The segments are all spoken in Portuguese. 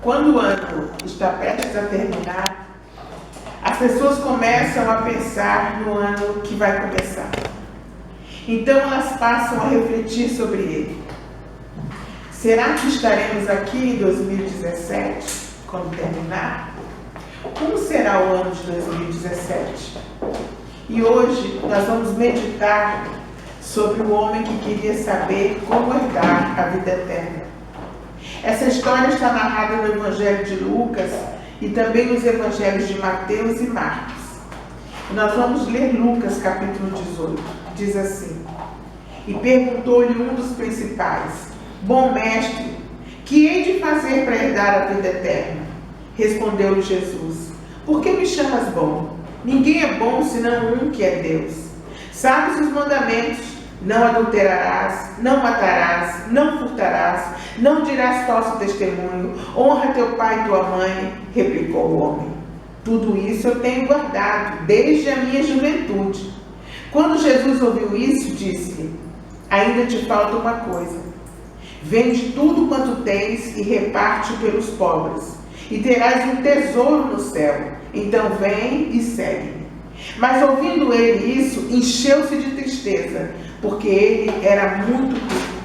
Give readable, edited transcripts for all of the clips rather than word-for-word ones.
Quando o ano está prestes a terminar, as pessoas começam a pensar no ano que vai começar. Então elas passam a refletir sobre ele. Será que estaremos aqui em 2017, quando terminar? Como será o ano de 2017? E hoje nós vamos meditar sobre o homem que queria saber como herdar a vida eterna. Essa história está narrada no Evangelho de Lucas e também nos Evangelhos de Mateus e Marcos. E nós vamos ler Lucas, capítulo 18. Diz assim: E perguntou-lhe um dos principais: Bom mestre, que hei de fazer para herdar a vida eterna? Respondeu-lhe Jesus: Por que me chamas bom? Ninguém é bom senão um, que é Deus. Sabes os mandamentos: não adulterarás, não matarás, não furtarás, não dirás falso testemunho, honra teu pai e tua mãe, replicou o homem. Tudo isso eu tenho guardado desde a minha juventude. Quando Jesus ouviu isso, disse-lhe: ainda te falta uma coisa. Vende tudo quanto tens e reparte pelos pobres, e terás um tesouro no céu. Então vem e segue-me. Mas ouvindo ele isso, encheu-se de tristeza, porque ele era muito rico.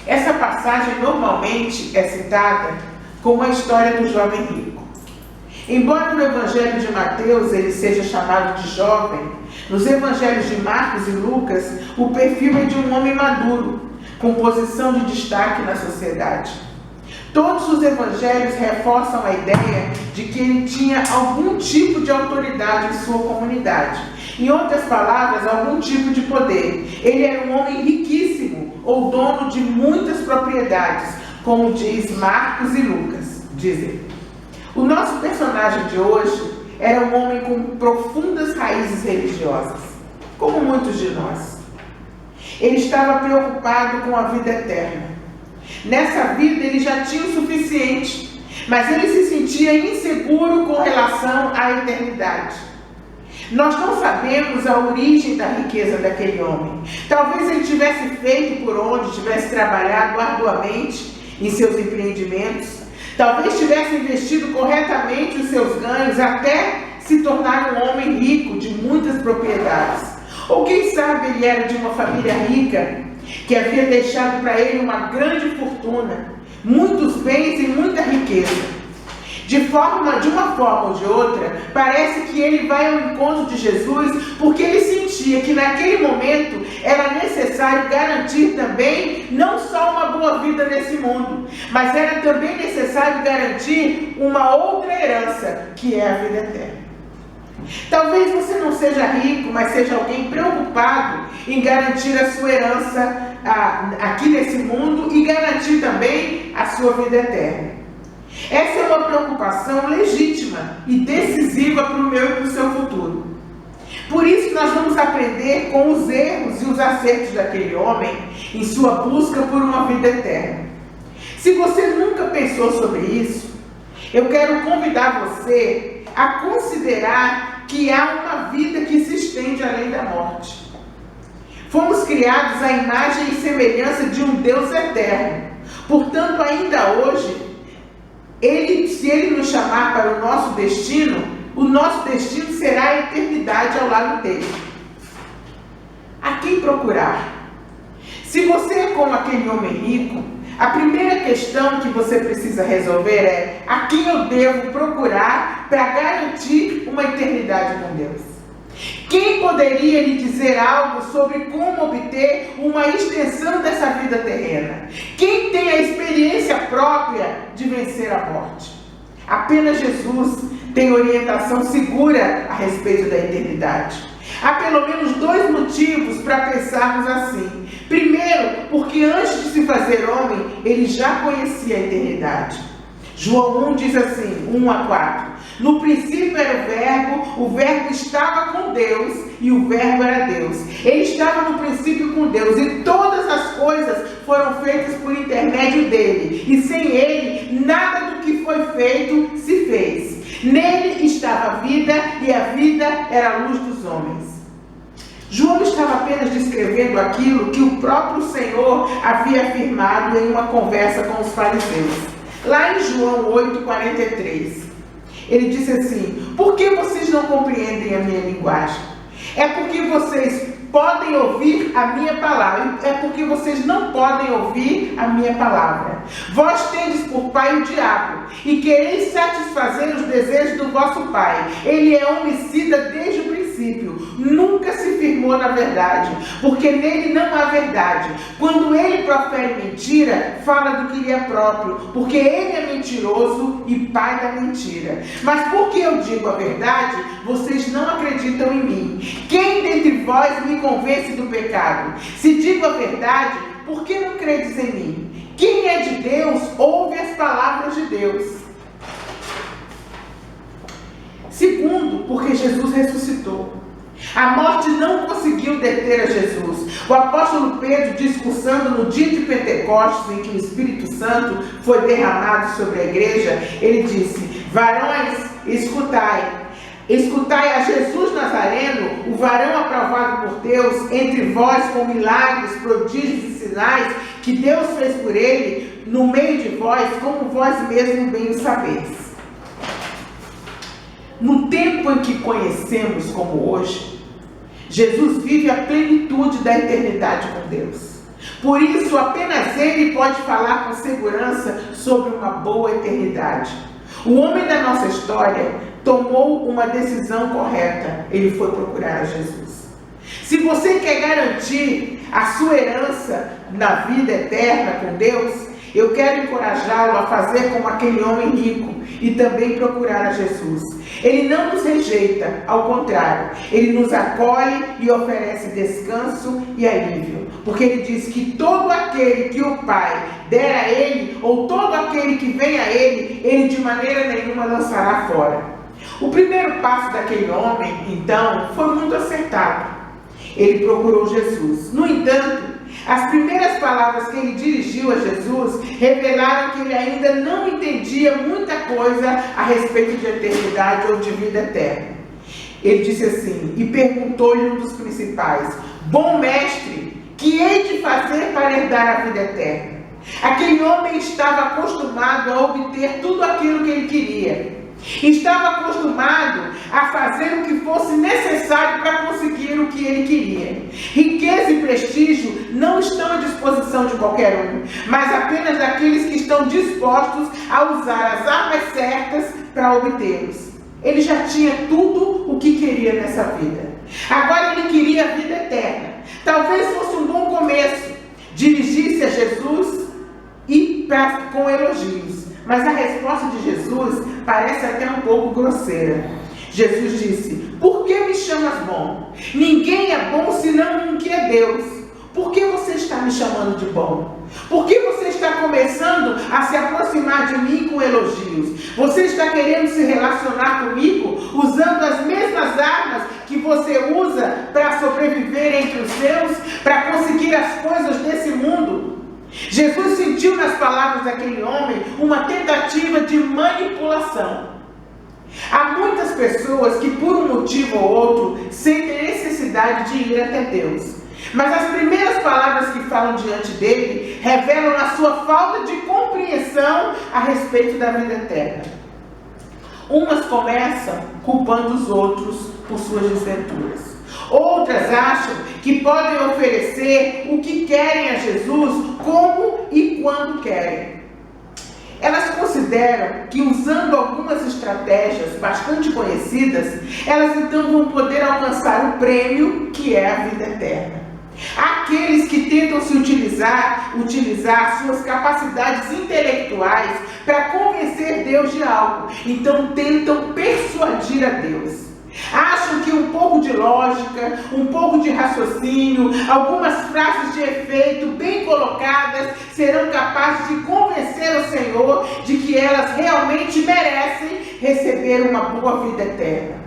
Essa passagem normalmente é citada como a história do jovem rico. Embora no Evangelho de Mateus ele seja chamado de jovem, nos Evangelhos de Marcos e Lucas, o perfil é de um homem maduro, com posição de destaque na sociedade. Todos os evangelhos reforçam a ideia de que ele tinha algum tipo de autoridade em sua comunidade. Em outras palavras, algum tipo de poder. Ele era um homem riquíssimo, ou dono de muitas propriedades, como diz Marcos e Lucas. Dizem. O nosso personagem de hoje era um homem com profundas raízes religiosas, como muitos de nós. Ele estava preocupado com a vida eterna. Nessa vida ele já tinha o suficiente, mas ele se sentia inseguro com relação à eternidade. Nós não sabemos a origem da riqueza daquele homem. Talvez ele tivesse feito por onde, tivesse trabalhado arduamente em seus empreendimentos. Talvez tivesse investido corretamente os seus ganhos até se tornar um homem rico de muitas propriedades. Ou quem sabe ele era de uma família rica, que havia deixado para ele uma grande fortuna, muitos bens e muita riqueza. De uma forma ou de outra, parece que ele vai ao encontro de Jesus porque ele sentia que naquele momento era necessário garantir também não só uma boa vida nesse mundo, mas era também necessário garantir uma outra herança, que é a vida eterna. Talvez você não seja rico, mas seja alguém preocupado em garantir a sua herança aqui nesse mundo e garantir também a sua vida eterna. Essa é uma preocupação legítima e decisiva para o meu e para o seu futuro. Por isso nós vamos aprender com os erros e os acertos daquele homem em sua busca por uma vida eterna. Se você nunca pensou sobre isso, eu quero convidar você a considerar que há uma vida que se estende além da morte. Fomos criados à imagem e semelhança de um Deus eterno. Portanto, ainda hoje, se Ele nos chamar para o nosso destino será a eternidade ao lado dele. A quem procurar? Se você é como aquele homem rico, a primeira questão que você precisa resolver é: a quem eu devo procurar para garantir uma eternidade com Deus? Quem poderia lhe dizer algo sobre como obter uma extensão dessa vida terrena? Quem tem a experiência própria de vencer a morte? Apenas Jesus tem orientação segura a respeito da eternidade. Há pelo menos 2 motivos para pensarmos assim. Primeiro, porque antes de se fazer homem, ele já conhecia a eternidade. João 1 diz assim, 1-4. No princípio era o verbo estava com Deus e o verbo era Deus. Ele estava no princípio com Deus e todas as coisas foram feitas por intermédio dele. E sem ele, nada do que foi feito se fez. Nele estava a vida e a vida era a luz dos homens. João estava apenas descrevendo aquilo que o próprio Senhor havia afirmado em uma conversa com os fariseus. Lá em João 8,43, ele disse assim: por que vocês não compreendem a minha linguagem? É porque vocês podem ouvir a minha palavra, é porque vocês não podem ouvir a minha palavra. Vós tendes por pai o diabo, e quereis satisfazer os desejos do vosso pai. Ele é homicida desde o princípio, nunca se firmou na verdade, porque nele não há verdade. Quando ele profere mentira, fala do que lhe é próprio, porque ele é mentiroso e pai da mentira. Mas porque eu digo a verdade, vocês não acreditam em mim. Quem dentre vós me convence do pecado? Se digo a verdade, por que não credes em mim? Quem é de Deus, ouve as palavras de Deus. Segundo, porque Jesus ressuscitou. A morte não conseguiu deter a Jesus. O apóstolo Pedro, discursando no dia de Pentecostes, em que o Espírito Santo foi derramado sobre a igreja, ele disse: varões, escutai. Escutai a Jesus Nazareno, o varão aprovado por Deus, entre vós com milagres, prodígios e sinais, que Deus fez por ele, no meio de vós, como vós mesmos bem o sabeis. No tempo em que conhecemos como hoje, Jesus vive a plenitude da eternidade com Deus. Por isso, apenas Ele pode falar com segurança sobre uma boa eternidade. O homem da nossa história tomou uma decisão correta. Ele foi procurar a Jesus. Se você quer garantir a sua herança na vida eterna com Deus, eu quero encorajá-lo a fazer como aquele homem rico e também procurar a Jesus. Ele não nos rejeita, ao contrário, ele nos acolhe e oferece descanso e alívio, porque ele diz que todo aquele que o Pai der a ele, ou todo aquele que vem a ele, ele de maneira nenhuma lançará fora. O primeiro passo daquele homem, então, foi muito acertado. Ele procurou Jesus. No entanto, as primeiras palavras que ele dirigiu a Jesus revelaram que ele ainda não entendia muita coisa a respeito de eternidade ou de vida eterna. Ele disse assim, e perguntou-lhe um dos principais: bom mestre, que hei de fazer para herdar a vida eterna? Aquele homem estava acostumado a obter tudo aquilo que ele queria. Estava acostumado a fazer o que fosse necessário para conseguir o que ele queria. Riqueza e prestígio não estão à disposição de qualquer um, mas apenas daqueles que estão dispostos a usar as armas certas para obtê-los. Ele já tinha tudo o que queria nessa vida. Agora ele queria a vida eterna. Talvez fosse um bom começo dirigir-se a Jesus e com elogios. Mas a resposta de Jesus parece até um pouco grosseira. Jesus disse: por que me chamas bom? Ninguém é bom senão um que é Deus. Por que você está me chamando de bom? Por que você está começando a se aproximar de mim com elogios? Você está querendo se relacionar comigo usando as mesmas armas que você usa para sobreviver entre os seus, para conseguir as coisas desse mundo? Jesus sentiu nas palavras daquele homem uma tentativa de manipulação. Há muitas pessoas que, por um motivo ou outro, sentem necessidade de ir até Deus. Mas as primeiras palavras que falam diante dele revelam a sua falta de compreensão a respeito da vida eterna. Umas começam culpando os outros por suas desventuras. Outras acham que podem oferecer o que querem a Jesus, como e quando querem. Elas consideram que, usando algumas estratégias bastante conhecidas, elas então vão poder alcançar o prêmio que é a vida eterna. Há aqueles que tentam se utilizar suas capacidades intelectuais para convencer Deus de algo, então tentam persuadir a Deus. Acham que um pouco de lógica, um pouco de raciocínio, algumas frases de efeito bem colocadas serão capazes de convencer o Senhor de que elas realmente merecem receber uma boa vida eterna.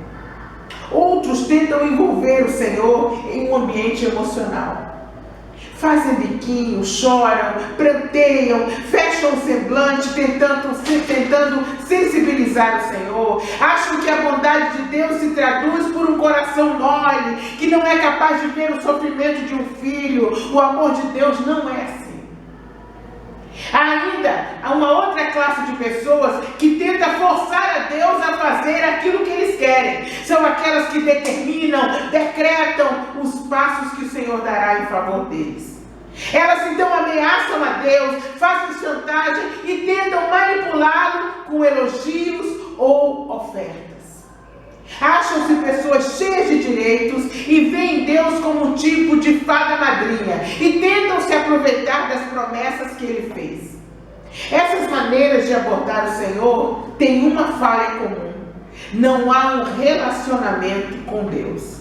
Outros tentam envolver o Senhor em um ambiente emocional. Fazem biquinho, choram, pranteiam, fecham o semblante, tentando sensibilizar o Senhor. Acham que a bondade de Deus se traduz por um coração mole, que não é capaz de ver o sofrimento de um filho. O amor de Deus não é assim. Ainda há uma outra classe de pessoas que tenta forçar a Deus a fazer aquilo que eles querem. São aquelas que determinam, decretam os passos que o Senhor dará em favor deles. Elas então ameaçam a Deus, fazem chantagem e tentam manipulá-lo com elogios ou ofertas. Acham-se pessoas cheias de direitos e veem Deus como um tipo de fada madrinha e tentam se aproveitar das promessas que Ele fez. Essas maneiras de abordar o Senhor têm uma falha em comum: não há um relacionamento com Deus.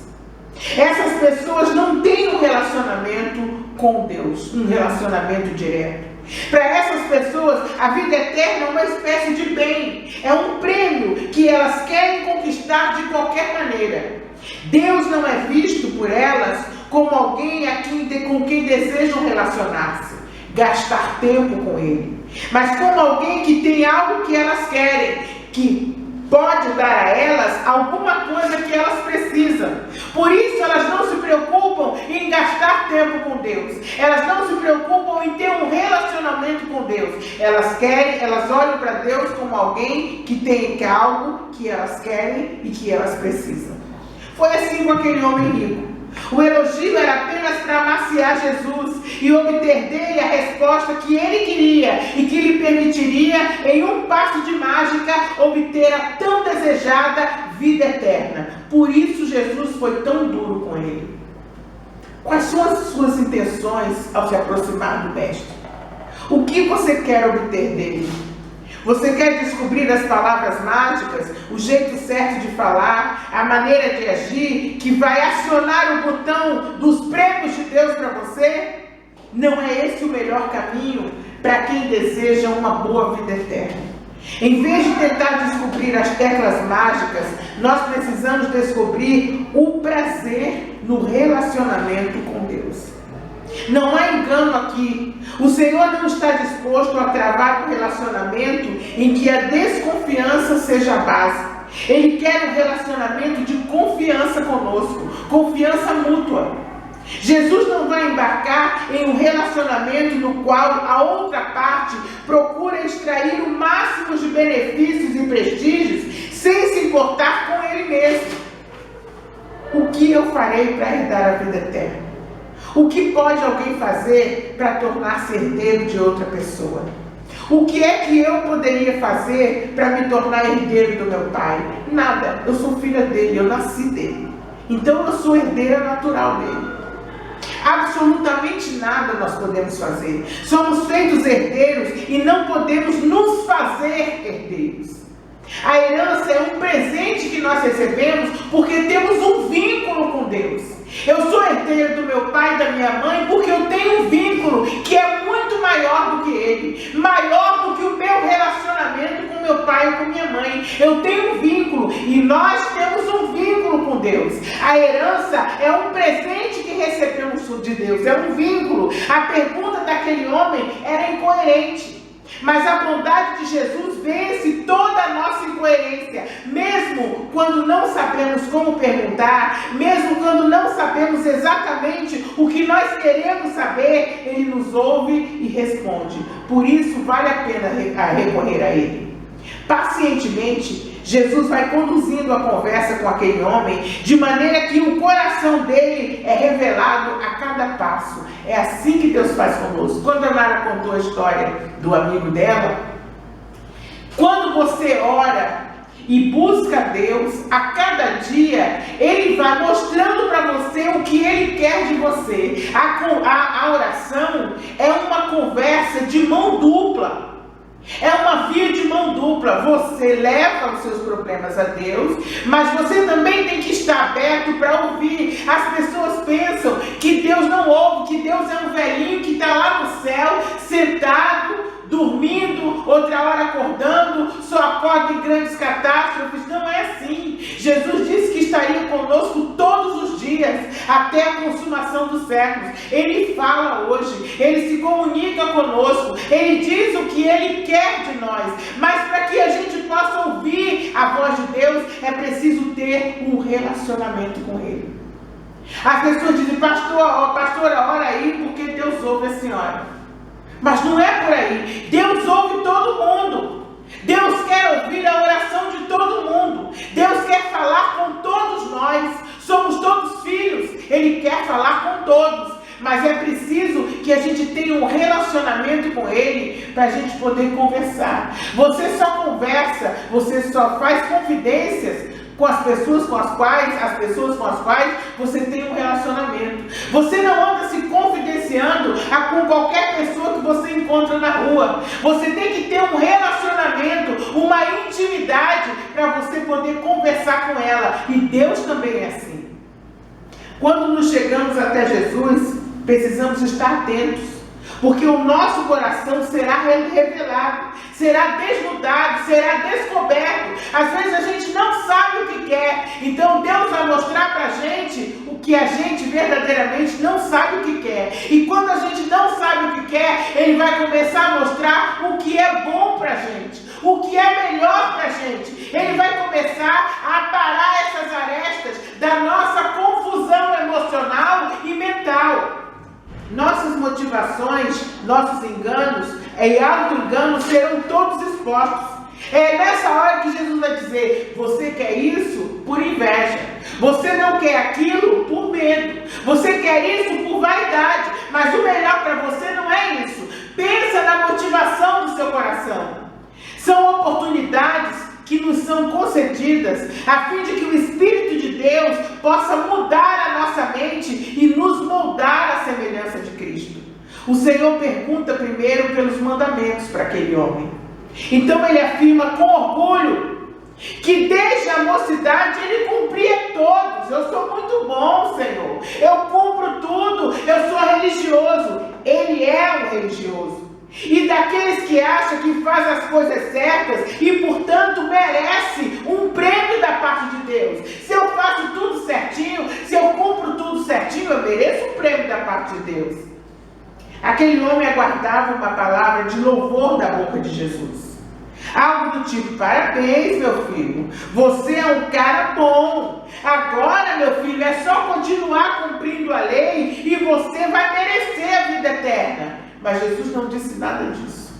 Essas pessoas não têm um relacionamento com Deus, um relacionamento direto. Para essas pessoas, a vida eterna é uma espécie de bem, é um prêmio que elas querem conquistar de qualquer maneira. Deus não é visto por elas como alguém com quem desejam relacionar-se, gastar tempo com Ele, mas como alguém que tem algo que elas querem, que pode dar a elas alguma coisa que elas precisam. Por isso elas não se preocupam em gastar tempo com Deus. Elas não se preocupam em ter um relacionamento com Deus. Elas olham para Deus como alguém que tem algo que elas querem e que elas precisam. Foi assim com aquele homem rico. O elogio era apenas para amaciar Jesus e obter dele a resposta que ele queria e que lhe permitiria, em um passo de mágica, obter a tão desejada vida eterna. Por isso Jesus foi tão duro com ele. Quais são as suas intenções ao se aproximar do Mestre? O que você quer obter dele? Você quer descobrir as palavras mágicas, o jeito certo de falar, a maneira de agir, que vai acionar o botão dos prêmios de Deus para você? Não é esse o melhor caminho para quem deseja uma boa vida eterna. Em vez de tentar descobrir as teclas mágicas, nós precisamos descobrir o prazer no relacionamento com Deus. Não há engano aqui. O Senhor não está disposto a travar um relacionamento em que a desconfiança seja a base. Ele quer um relacionamento de confiança conosco, confiança mútua. Jesus não vai embarcar em um relacionamento no qual a outra parte procura extrair o máximo de benefícios e prestígios sem se importar com ele mesmo. O que eu farei para herdar a vida eterna? O que pode alguém fazer para tornar-se herdeiro de outra pessoa? O que é que eu poderia fazer para me tornar herdeiro do meu pai? Nada, eu sou filha dele, eu nasci dele. Então eu sou herdeira natural dele. Absolutamente nada nós podemos fazer. Somos feitos herdeiros e não podemos nos fazer herdeiros. A herança é um presente que nós recebemos porque temos um vínculo com Deus. Eu sou herdeiro do meu pai e da minha mãe porque eu tenho um vínculo que é muito maior do que ele, maior do que o meu relacionamento com meu pai e com minha mãe. Eu tenho um vínculo e nós temos um vínculo com Deus. A herança é um presente que recebemos de Deus, é um vínculo. A pergunta daquele homem era incoerente. Mas a bondade de Jesus vence toda a nossa incoerência, mesmo quando não sabemos como perguntar, mesmo quando não sabemos exatamente o que nós queremos saber, Ele nos ouve e responde. Por isso vale a pena recorrer a Ele. Pacientemente, Jesus vai conduzindo a conversa com aquele homem, de maneira que o coração dele é revelado a cada passo. É assim que Deus faz conosco. Quando a Nara contou a história do amigo dela, quando você ora e busca Deus, a cada dia Ele vai mostrando para você o que Ele quer de você. A oração é uma conversa de mão dupla. É uma via de mão dupla. Você leva os seus problemas a Deus, mas você também tem que estar aberto para ouvir. As pessoas pensam que Deus não ouve, que Deus é um velhinho que está lá no céu, sentado, dormindo, outra hora acordando, só acorda em grandes catástrofes. Não é assim. Jesus disse que estaria conosco todos os dias, até a consumação dos séculos. Ele fala hoje, Ele se comunica conosco, Ele diz o que Ele quer de nós. Mas para que a gente possa ouvir a voz de Deus, é preciso ter um relacionamento com Ele. As pessoas dizem, pastora, ora aí, porque Deus ouve a senhora. Mas não é por aí. Deus ouve todo mundo. Deus quer ouvir a oração de todo mundo. Deus quer falar com todos nós. Somos todos filhos. Ele quer falar com todos. Mas é preciso que a gente tenha um relacionamento com Ele para a gente poder conversar. Você só conversa, você só faz confidências com as pessoas com as quais você tem um relacionamento. Você não anda se confidenciando com qualquer pessoa que você encontra na rua. Você tem que ter um relacionamento, uma intimidade para você poder conversar com ela. E Deus também é assim. Quando nos chegamos até Jesus, precisamos estar atentos, porque o nosso coração será revelado, será desnudado, será descoberto. Às vezes a gente não sabe o que quer, então Deus vai mostrar para a gente o que a gente verdadeiramente não sabe o que quer. E quando a gente não sabe o que quer, Ele vai começar a mostrar o que é bom para a gente, o que é melhor para a gente. Ele vai começar a aparar essas arestas da nossa confusão emocional e mental. Nossas motivações, nossos enganos e auto-enganos serão todos expostos. É nessa hora que Jesus vai dizer: você quer isso por inveja, você não quer aquilo por medo, você quer isso por vaidade, mas o melhor para você não é isso. Pensa na motivação do seu coração. São oportunidades que nos são concedidas a fim de que o Espírito de Deus possa mudar a nossa mente e nos moldar à semelhança de Cristo. O Senhor pergunta primeiro pelos mandamentos para aquele homem. Então ele afirma com orgulho que desde a mocidade ele cumpria todos. Eu sou muito bom, Senhor. Eu cumpro tudo. Eu sou religioso. Ele é um religioso. E daqueles que acham que faz as coisas certas e, portanto, merece um prêmio da parte de Deus. Se eu faço tudo certinho, se eu cumpro tudo certinho, eu mereço um prêmio da parte de Deus. Aquele homem aguardava uma palavra de louvor da boca de Jesus. Algo do tipo: parabéns, meu filho, você é um cara bom. Agora, meu filho, é só continuar cumprindo a lei e você vai merecer a vida eterna. Mas Jesus não disse nada disso.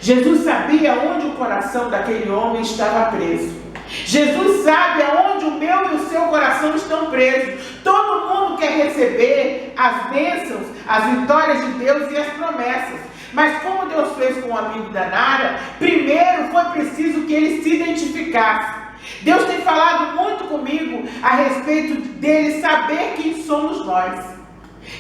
Jesus sabia onde o coração daquele homem estava preso. Jesus sabe aonde o meu e o seu coração estão presos. Todo mundo quer receber as bênçãos, as vitórias de Deus e as promessas. Mas como Deus fez com o amigo da Nara, primeiro foi preciso que ele se identificasse. Deus tem falado muito comigo a respeito dele saber quem somos nós.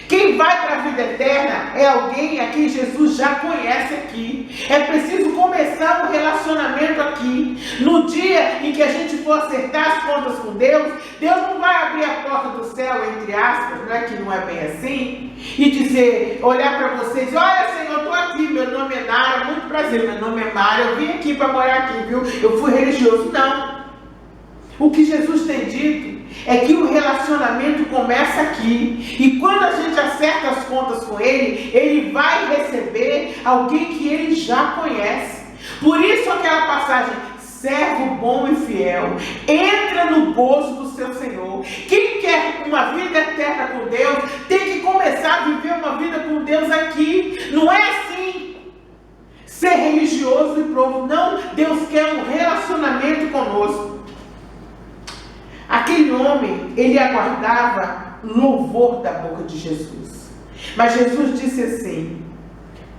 Quem vai para a vida eterna é alguém a quem Jesus já conhece aqui. É preciso começar um relacionamento aqui. No dia em que a gente for acertar as contas com Deus, Deus não vai abrir a porta do céu, entre aspas, não é que não é bem assim, e dizer, olhar para vocês: olha, Senhor, eu estou aqui, meu nome é Nara, muito prazer, meu nome é Mara, eu vim aqui para morar aqui, viu? Eu fui religioso. Não. O que Jesus tem dito é que o relacionamento começa aqui. E quando a gente acerta as contas com Ele, Ele vai receber alguém que Ele já conhece. Por isso aquela passagem: servo bom e fiel, entra no gozo do seu Senhor. Quem quer uma vida eterna com Deus, tem que começar a viver uma vida com Deus aqui. Não é assim ser religioso e pronto. Não, Deus quer um relacionamento conosco. Aquele homem, ele aguardava louvor da boca de Jesus. Mas Jesus disse assim,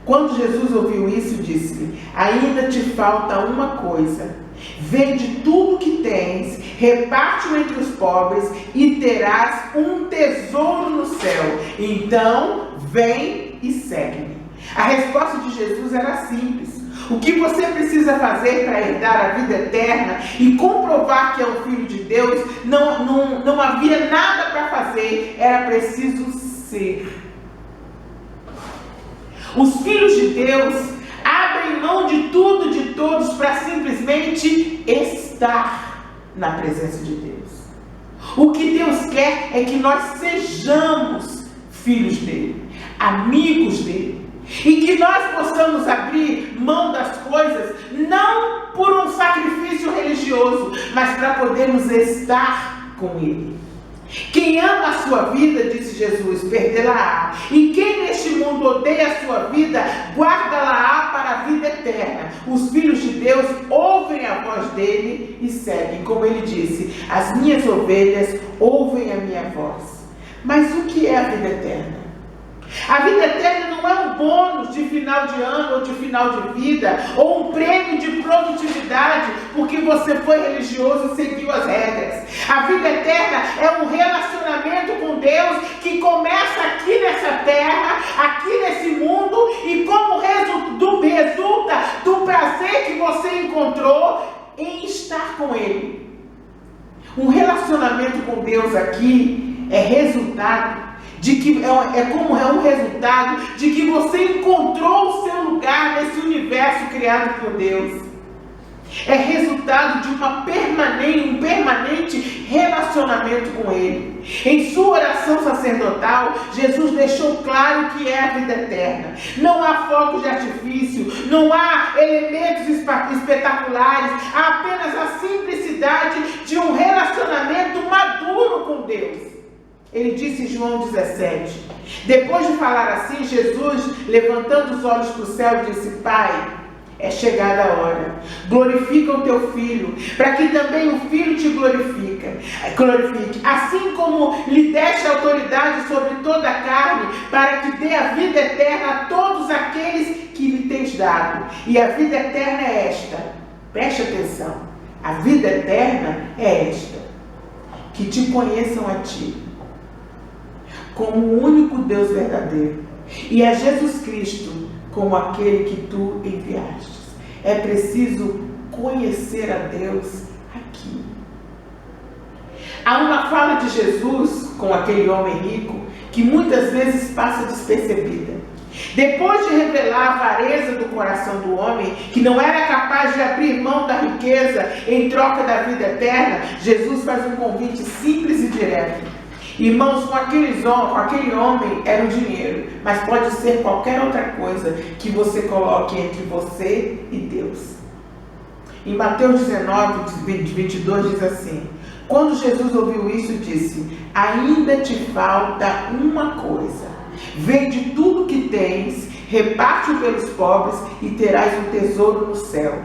quando Jesus ouviu isso, disse: ainda te falta uma coisa. Vende tudo que tens, reparte-o entre os pobres e terás um tesouro no céu. Então, vem e segue-me. A resposta de Jesus era simples. O que você precisa fazer para herdar a vida eterna e comprovar que é um filho de Deus, não havia nada para fazer, era preciso ser. Os filhos de Deus abrem mão de tudo e de todos para simplesmente estar na presença de Deus. O que Deus quer é que nós sejamos filhos dele, amigos dele. E que nós possamos abrir mão das coisas, não por um sacrifício religioso, mas para podermos estar com Ele. Quem ama a sua vida, disse Jesus, perdê-la-á. E quem neste mundo odeia a sua vida, guarda-la-á para a vida eterna. Os filhos de Deus ouvem a voz dele e seguem. Como ele disse, as minhas ovelhas ouvem a minha voz. Mas o que é a vida eterna? A vida eterna não é um bônus de final de ano ou de final de vida, ou um prêmio de produtividade porque você foi religioso e seguiu as regras. A vida eterna é um relacionamento com Deus que começa aqui nessa terra, aqui nesse mundo, e como resulta do prazer que você encontrou em estar com Ele. Um relacionamento com Deus aqui é resultado de que é um resultado de que você encontrou o seu lugar nesse universo criado por Deus. É resultado de um permanente relacionamento com Ele. Em sua oração sacerdotal, Jesus deixou claro que é a vida eterna. Não há fogos de artifício, não há elementos espetaculares, há apenas a simplicidade de um relacionamento maduro com Deus. Ele disse em João 17, depois de falar assim, Jesus, levantando os olhos para o céu, disse: Pai, é chegada a hora, glorifica o teu Filho, para que também o Filho te glorifique, assim como lhe deste autoridade sobre toda a carne, para que dê a vida eterna a todos aqueles que lhe tens dado. E a vida eterna é esta, preste atenção, a vida eterna é esta, que te conheçam a ti, como o único Deus verdadeiro, e a Jesus Cristo como aquele que tu enviaste. É preciso conhecer a Deus aqui. Há uma fala de Jesus com aquele homem rico que muitas vezes passa despercebida. Depois de revelar a avareza do coração do homem, que não era capaz de abrir mão da riqueza em troca da vida eterna, Jesus faz um convite simples e direto. Irmãos, com aquele homem era o dinheiro, mas pode ser qualquer outra coisa que você coloque entre você e Deus. Em Mateus 19, 22 diz assim: quando Jesus ouviu isso, disse: ainda te falta uma coisa, vende tudo que tens, reparte-o pelos pobres e terás um tesouro no céu.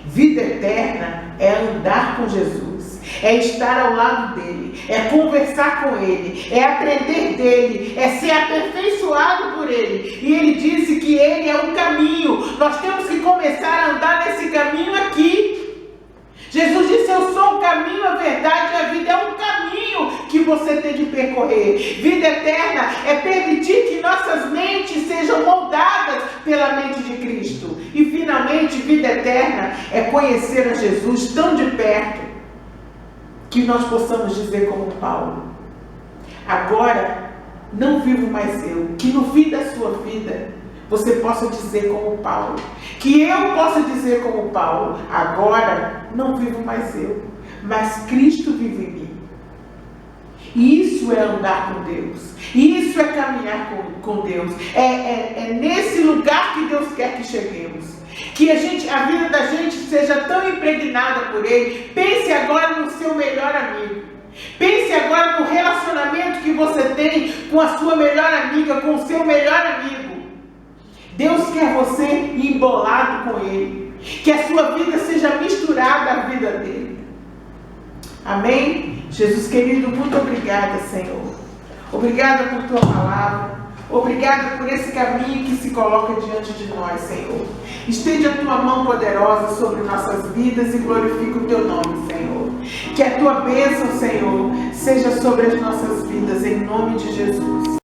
Vida eterna é andar com Jesus, é estar ao lado dele, é conversar com ele, é aprender dele, é ser aperfeiçoado por ele. E ele disse que ele é um caminho. Nós temos que começar a andar nesse caminho aqui. Jesus disse: eu sou o caminho, a verdade e a vida. É um caminho que você tem de percorrer. Vida eterna é permitir que nossas mentes sejam moldadas pela mente de Cristo. E finalmente, vida eterna é conhecer a Jesus tão de perto que nós possamos dizer como Paulo: agora não vivo mais eu. Que no fim da sua vida você possa dizer como Paulo, que eu possa dizer como Paulo: agora não vivo mais eu, mas Cristo vive em mim. Isso é andar com Deus, isso é caminhar com Deus, é nesse lugar que Deus quer que cheguemos, que a vida da gente seja tão impregnada por Ele. Pense agora no seu melhor amigo, pense agora no relacionamento que você tem com a sua melhor amiga, com o seu melhor amigo. Deus quer você embolado com Ele, que a sua vida seja misturada à vida dele. Amém? Jesus querido, muito obrigada, Senhor. Obrigada por tua palavra. Obrigada por esse caminho que se coloca diante de nós, Senhor. Estende a tua mão poderosa sobre nossas vidas e glorifica o teu nome, Senhor. Que a tua bênção, Senhor, seja sobre as nossas vidas, em nome de Jesus.